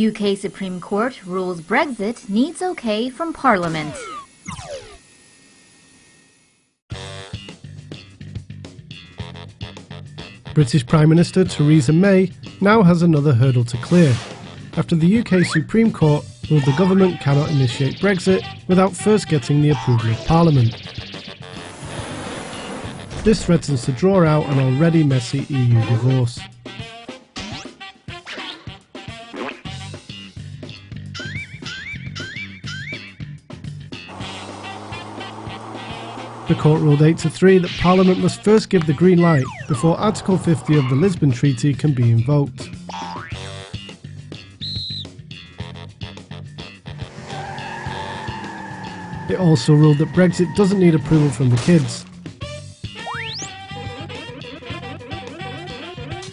UK Supreme Court rules Brexit needs OK from Parliament. British Prime Minister Theresa May now has another hurdle to clear, after the UK Supreme Court ruled the government cannot initiate Brexit without first getting the approval of Parliament. This threatens to draw out an already messy EU divorce. The court ruled 8-3 that Parliament must first give the green light before Article 50 of the Lisbon Treaty can be invoked. It also ruled that Brexit doesn't need approval from the kids,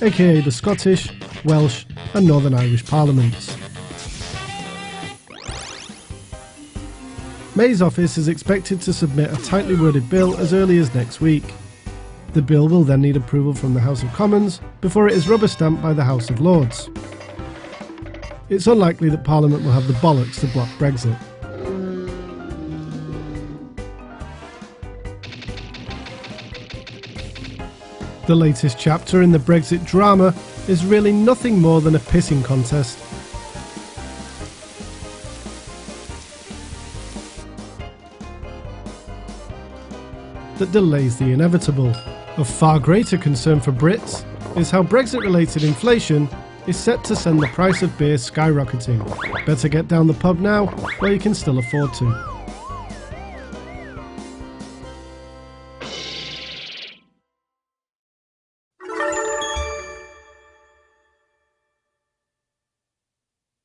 aka the Scottish, Welsh and Northern Irish parliaments. May's office is expected to submit a tightly worded bill as early as next week. The bill will then need approval from the House of Commons before it is rubber-stamped by the House of Lords. It's unlikely that Parliament will have the bollocks to block Brexit. The latest chapter in the Brexit drama is really nothing more than a pissing contest. That delays the inevitable. Of far greater concern for Brits is how Brexit-related inflation is set to send the price of beer skyrocketing. Better get down the pub now while you can still afford to.